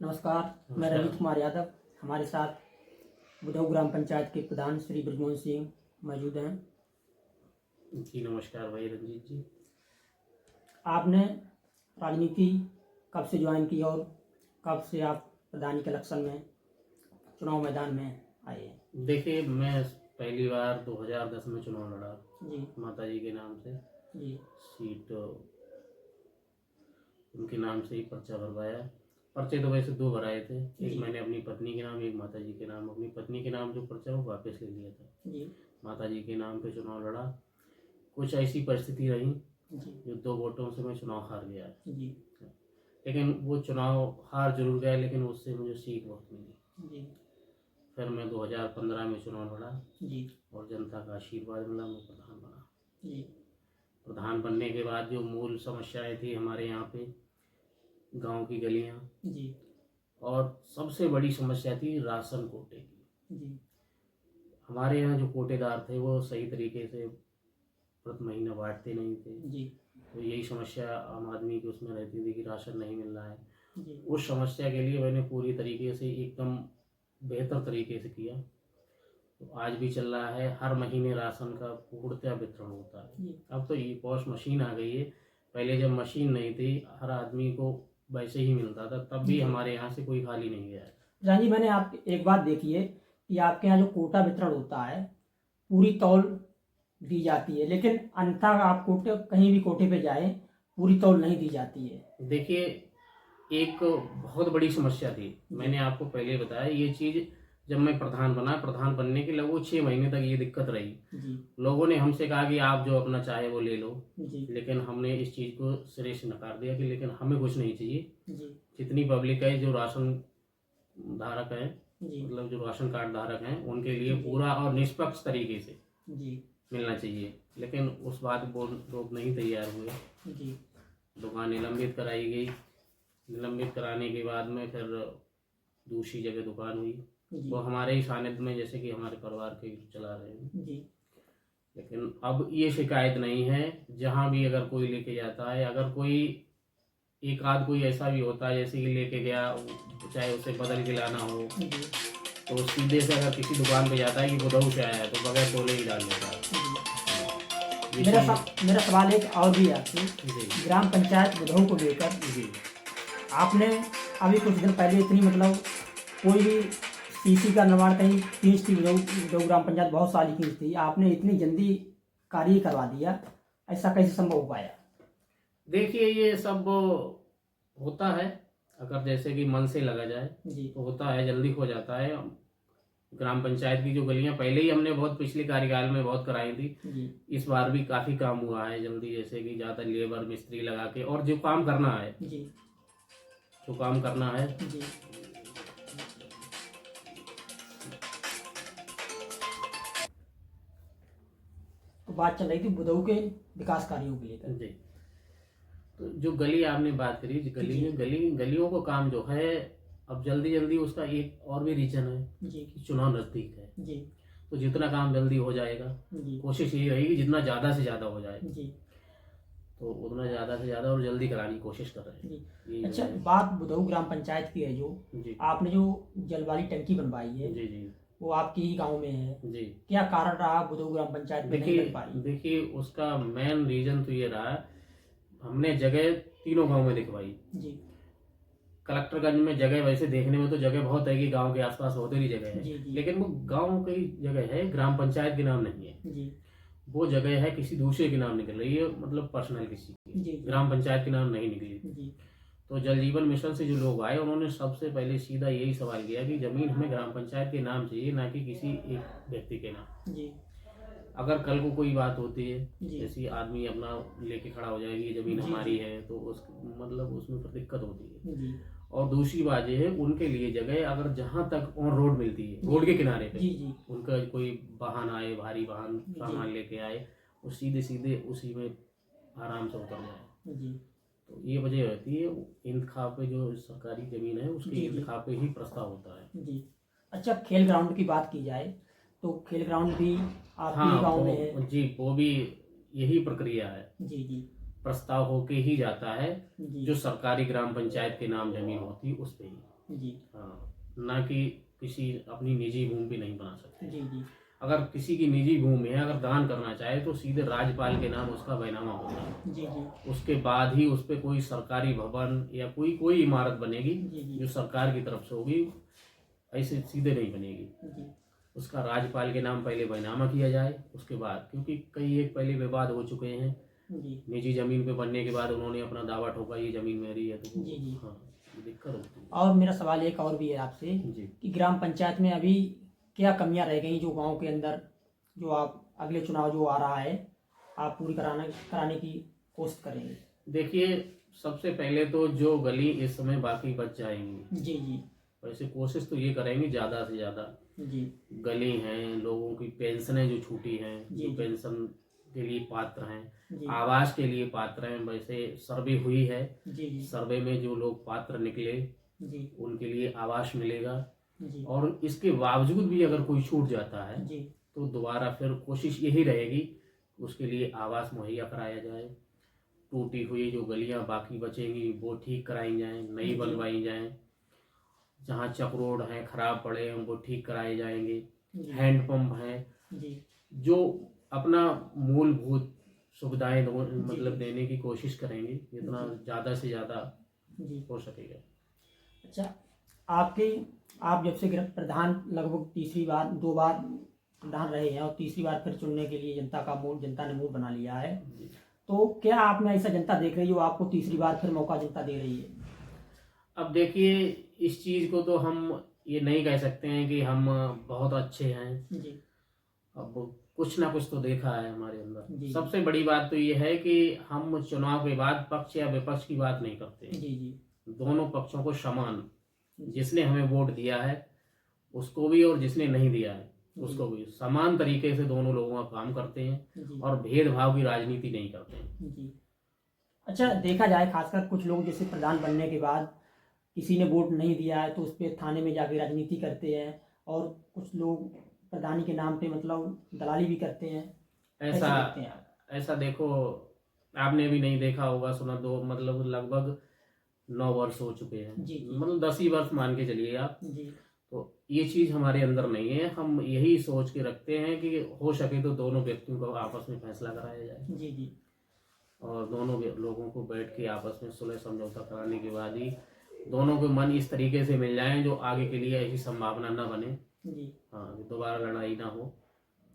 नमस्कार, मैं रंजीत कुमार यादव। हमारे साथ बुधऊ ग्राम पंचायत के प्रधान श्री ब्रजमोहन सिंह मौजूद हैं। जी नमस्कार भाई रंजीत जी। आपने राजनीति कब से ज्वाइन की और कब से आप प्रधानी के इलेक्शन में चुनाव मैदान में आए? देखिए, मैं पहली बार 2010 में चुनाव लड़ा जी माता जी के नाम से। जी सीट उनके नाम से ही पर्चा भरवाया। पर्चे तो वैसे दो भराए थे, एक मैंने अपनी पत्नी के नाम, एक माता जी के नाम। अपनी पत्नी के नाम जो पर्चा वो वापस ले लिया था। जी माता जी के नाम पे चुनाव लड़ा। कुछ ऐसी परिस्थिति रही जी जो 2 वोटों से मैं चुनाव हार गया। जी लेकिन वो चुनाव हार जरूर गया, लेकिन उससे मुझे सीख बहुत मिली। जी फिर मैं 2015 में चुनाव लड़ा जी और जनता का आशीर्वाद मिला, मैं प्रधान बना। जी प्रधान बनने के बाद जो मूल समस्याएं थी हमारे यहाँ पे, गांव की गलियां, जी और सबसे बड़ी समस्या थी राशन कोटे की। जी हमारे यहाँ जो कोटेदार थे वो सही तरीके से प्रति महीना बांटते नहीं थे। जी तो यही समस्या आम आदमी की उसमें रहती थी कि राशन नहीं मिल रहा है। जी उस समस्या के लिए मैंने पूरी तरीके से एकदम बेहतर तरीके से किया। तो आज भी चल रहा है, हर महीने राशन का पूर्णतः वितरण होता है। अब तो ई पॉस मशीन आ गई है। पहले जब मशीन नहीं थी, हर आदमी को वैसे ही मिलता था, तब भी हमारे यहाँ से कोई खाली नहीं गया है। रानी, मैंने आप एक बात देखी है कि आपके यहाँ जो कोटा वितरण होता है पूरी तौल दी जाती है, लेकिन अन्यथा आप कोटे कहीं भी कोटे पे जाए पूरी तौल नहीं दी जाती है। देखिए, एक बहुत बड़ी समस्या थी। मैंने आपको पहले बताया ये चीज़। जब मैं प्रधान बना, प्रधान बनने के लगभग 6 महीने तक ये दिक्कत रही। जी लोगों ने हमसे कहा कि आप जो अपना चाहे वो ले लो, जी लेकिन हमने इस चीज़ को सिरे से नकार दिया कि लेकिन हमें कुछ नहीं चाहिए। जी जितनी पब्लिक है, जो राशन धारक है, जी मतलब जो राशन कार्ड धारक हैं, उनके लिए जी पूरा और निष्पक्ष तरीके से जी मिलना चाहिए। लेकिन उस बात को लोग नहीं तैयार हुए। जी दुकान निलंबित कराई गई। निलंबित कराने के बाद में फिर दूसरी जगह दुकान हुई, वो हमारे ही सानिध्य में, जैसे कि हमारे परिवार के चला रहे हैं। जी लेकिन अब ये शिकायत नहीं है। जहाँ भी अगर कोई लेके जाता है, अगर कोई एक आध कोई ऐसा भी होता है जैसे कि लेके गया, चाहे उसे बदल के लाना हो, तो सीधे से अगर किसी दुकान पे जाता है कि बुधऊ से आया है तो बगैर तोले ही डाल देता है। मेरा सवाल एक और भी है आपसे। जी ग्राम पंचायत बुधऊ को लेकर जी आपने अभी कुछ दिन पहले इतनी मतलब कोई भी सीसी का निर्माण कहीं खींच थी, बुधऊ ग्राम पंचायत बहुत सारी खींच थी, आपने इतनी जल्दी कार्य करवा दिया, ऐसा कैसे संभव हो पाया? देखिए, ये सब होता है। अगर जैसे कि मन से लगा जाए जी तो होता है, जल्दी हो जाता है। ग्राम पंचायत की जो गलियां पहले ही हमने बहुत पिछले कार्यकाल में बहुत कराई थी। जी इस बार भी काफी काम हुआ है जल्दी, जैसे कि ज्यादा लेबर मिस्त्री लगा के, और जो काम करना है, जी जो काम करना है। जी तो बात चल रही थी बुधऊ के विकास कार्यों को लेकर। जी, तो जो गली आपने बात करी, गलियों को काम जो है, अब जल्दी जल्दी उसका एक और भी रीजन है जी कि चुनाव नजदीक है। जी तो जितना काम जल्दी हो जाएगा, जी कोशिश यही रहेगी जितना ज़्यादा से ज़्यादा हो जाए, जी तो उतना ज़्यादा से ज़्यादा और जल्दी कराने की कोशिश कर रहे हैं। जी। अच्छा, बात बुधऊ ग्राम पंचायत की है, जो जी आपने जो जल वाली टंकी बनवाई है जी जी वो आपके ही गांव में है, जी। क्या कारण रहा बुधऊ ग्राम पंचायत में नहीं बन पाई? देखिए, उसका मेन रीजन तो ये रहा, हमने जगह तीनों गांव में दिखवाई। जी कलेक्टरगंज में जगह वैसे देखने में तो जगह बहुत है कि गांव के आसपास बहुत ही जगह है, जी जी लेकिन वो गांव की जगह है, ग्राम पंचायत के नाम नहीं है। जी वो जगह है किसी दूसरे के नाम निकल रही है, मतलब पर्सनल किसी की, जी ग्राम पंचायत के नाम नहीं निकली। जी तो जल जीवन मिशन से जो लोग आए, उन्होंने सबसे पहले सीधा यही सवाल किया कि जमीन हमें ग्राम पंचायत के नाम चाहिए, ना कि किसी एक व्यक्ति के नाम। जी अगर कल को कोई बात होती है, जी जैसे आदमी अपना लेके खड़ा हो जाएगी ये जमीन जी हमारी है, तो उस मतलब उसमें फिर दिक्कत होती है। जी और दूसरी बात ये है, उनके लिए जगह अगर जहाँ तक ऑन रोड मिलती है, रोड के किनारे पे, जी जी उनका कोई वाहन आए, भारी वाहन सामान लेके आए, वो सीधे सीधे उसी में आराम से उतर जाए। जी तो ये वजह होती है, इंतखाब पे जो सरकारी जमीन है उसके इंतखाब पे ही प्रस्ताव होता है। जी। अच्छा, खेल ग्राउंड की बात की जाए तो खेल ग्राउंड भी आपके हाँ, गांव में है? जी, वो भी यही प्रक्रिया है। जी जी प्रस्ताव होके ही जाता है, जी जो सरकारी ग्राम पंचायत के नाम जमीन होती है उस पे ही। जी हाँ, ना कि किसी अपनी निजी भूमि पे नहीं बना सकते। जी जी अगर किसी की निजी भूमि है, अगर दान करना चाहे तो सीधे राज्यपाल के नाम उसका बैनामा होगा। जी जी उसके बाद ही उस पर कोई सरकारी भवन या कोई इमारत बनेगी जी जी जो सरकार की तरफ से होगी, ऐसे सीधे नहीं बनेगी। जी उसका राज्यपाल के नाम पहले बैनामा किया जाए, उसके बाद, क्योंकि कई एक पहले विवाद हो चुके हैं जी निजी जमीन पे बनने के बाद उन्होंने अपना दावा ठोका ये जमीन मेरी है, तो जी जी। हाँ, ये दिक्कत होती है। और मेरा सवाल एक और भी है आपसे जी कि ग्राम पंचायत में अभी क्या कमियां रह गई जो गांव के अंदर, जो आप अगले चुनाव जो आ रहा है आप पूरी कराने की कोशिश करेंगे? देखिए, सबसे पहले तो जो गली इस समय बाकी बच जाएंगी, जी जी वैसे कोशिश तो ये करेंगे ज़्यादा से ज़्यादा जी गली हैं, लोगों की पेंशनें जो छूटी हैं, जी जो जी पेंशन के लिए पात्र हैं, जी आवास के लिए पात्र हैं, वैसे सर्वे हुई है। जी जी सर्वे में जो लोग पात्र निकले जी उनके लिए आवास मिलेगा। जी और इसके बावजूद भी अगर कोई छूट जाता है जी तो दोबारा फिर कोशिश यही रहेगी उसके लिए आवास मुहैया कराया जाए। टूटी हुई जो गलियां बाकी बचेंगी वो ठीक कराई जाएं, नई बनवाई जाएं। जहाँ चक रोड हैं खराब पड़े हैं उनको ठीक कराए जाएंगे। हैंडपंप हैं, जी जो अपना मूलभूत सुविधाएं मतलब देने की कोशिश करेंगे जितना ज़्यादा से ज़्यादा जी। हो सकेगा। अच्छा, आप जब से प्रधान लगभग तीसरी बार, 2 बार प्रधान रहे हैं और तीसरी बार फिर चुनने के लिए जनता ने मूड बना लिया है, तो क्या आप में ऐसा जनता देख रही है जो आपको तीसरी बार फिर मौका जनता दे रही है? अब देखिए, इस चीज़ को तो हम ये नहीं कह सकते हैं कि हम बहुत अच्छे हैं। जी अब कुछ ना कुछ तो देखा है हमारे अंदर। जी सबसे बड़ी बात तो ये है कि हम चुनाव के बाद पक्ष या विपक्ष की बात नहीं करते हैं। जी जी दोनों पक्षों को समान, जिसने हमें वोट दिया है उसको भी और जिसने नहीं दिया है उसको भी समान तरीके से दोनों लोगों का काम करते हैं जी और भेदभाव की राजनीति नहीं करते हैं। जी। अच्छा, देखा जाए खासकर कुछ लोग जैसे प्रधान बनने के बाद किसी ने वोट नहीं दिया है तो उस पर थाने में जाके राजनीति करते हैं, और कुछ लोग प्रधानी के नाम पे मतलब दलाली भी करते हैं। कैसे देखते हैं आप? ऐसा देखो, आपने भी नहीं देखा होगा, सुना, दो मतलब लगभग 9 वर्ष हो चुके हैं, जी जी मतलब 10 ही वर्ष मान के चलिए आप। जी तो ये चीज़ हमारे अंदर नहीं है। हम यही सोच के रखते हैं कि हो सके तो दोनों व्यक्तियों को आपस में फैसला कराया जाए जी जी और दोनों लोगों को बैठ के आपस में सुलह समझौता कराने के बाद ही दोनों के मन इस तरीके से मिल जाएं जो आगे के लिए ऐसी संभावना न बने। जी हाँ, कि दोबारा लड़ाई ना हो।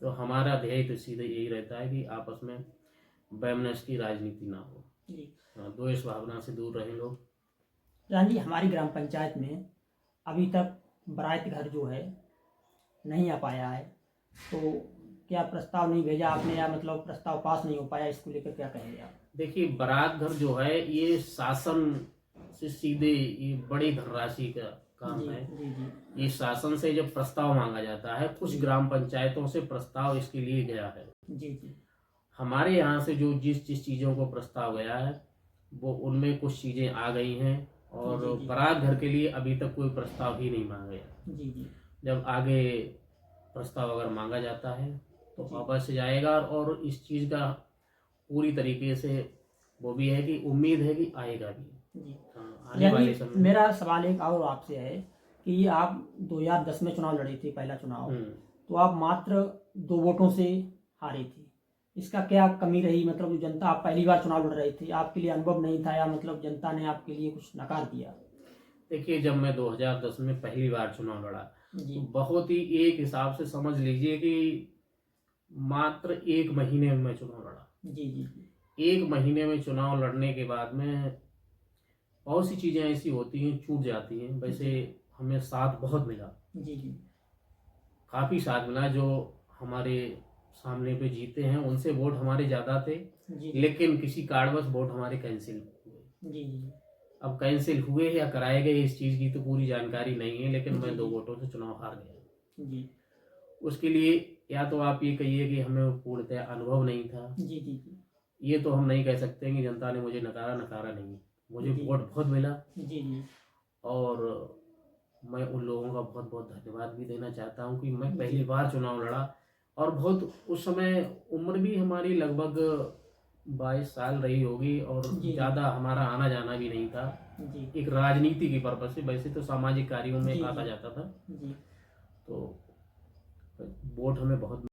तो हमारा ध्येय तो सीधे यही रहता है कि आपस में वैमनस्य की राजनीति ना हो। जी। हाँ, द्वेष भावना से दूर रहें लोग। जान जी, हमारी ग्राम पंचायत में अभी तक बारात घर जो है नहीं आ पाया है, तो क्या प्रस्ताव नहीं भेजा आपने, या मतलब प्रस्ताव पास नहीं हो पाया, इसको लेकर क्या कहेंगे आप? देखिए, बारात घर जो है ये शासन से सीधे ये बड़ी धनराशि का काम जी है। जी जी ये शासन से जब प्रस्ताव मांगा जाता है, कुछ ग्राम पंचायतों से प्रस्ताव इसके लिए गया है। जी जी हमारे यहाँ से जो जिस चीज़ों को प्रस्ताव गया है वो उनमें कुछ चीज़ें आ गई हैं, और जी, जी। बारात घर के लिए अभी तक कोई प्रस्ताव ही नहीं मांगा गया। जी जी जब आगे प्रस्ताव अगर मांगा जाता है तो अवश्य जाएगा, और इस चीज़ का पूरी तरीके से वो भी है कि उम्मीद है कि आएगा भी। जी। हाँ, आने वाले समय में। मेरा सवाल एक और आपसे है कि आप 2010 में चुनाव लड़ी थी, पहला चुनाव, तो आप मात्र 2 वोटों से हारी थी। इसका क्या कमी रही? मतलब जो जनता, आप पहली बार चुनाव लड़ रही थी, आपके लिए अनुभव नहीं था, या मतलब जनता ने आपके लिए कुछ नकार दिया? देखिए, जब मैं 2010 में पहली बार चुनाव लड़ा जी तो बहुत ही एक हिसाब से समझ लीजिए कि मात्र 1 महीने में मैं चुनाव लड़ा। जी जी 1 महीने में चुनाव लड़ने के बाद में बहुत सी चीज़ें ऐसी होती हैं, छूट जाती हैं। वैसे हमें साथ बहुत मिला, जी जी काफ़ी साथ मिला। जो हमारे सामने पे जीते हैं उनसे वोट हमारे ज़्यादा थे, जी लेकिन किसी कारणवश वोट हमारे कैंसिल हुए। जी जी अब कैंसिल हुए या कराए गए इस चीज़ की तो पूरी जानकारी नहीं है, लेकिन मैं जी, 2 जी। वोटों से चुनाव हार गया। जी उसके लिए या तो आप ये कहिए कि हमें पूर्णतः अनुभव नहीं था, जी जी जी ये तो हम नहीं कह सकते कि जनता ने मुझे नकारा नहीं। मुझे जी। वोट बहुत मिला, जी जी और मैं उन लोगों का बहुत बहुत धन्यवाद भी देना चाहता हूँ कि मैं जी। पहली बार चुनाव लड़ा। और बहुत उस समय उम्र भी हमारी लगभग 22 साल रही होगी और जी। ज़्यादा हमारा आना जाना भी नहीं था। जी एक राजनीति की पर्पज से, वैसे तो सामाजिक कार्यों में जी आता जी जाता था। जी तो वोट हमें बहुत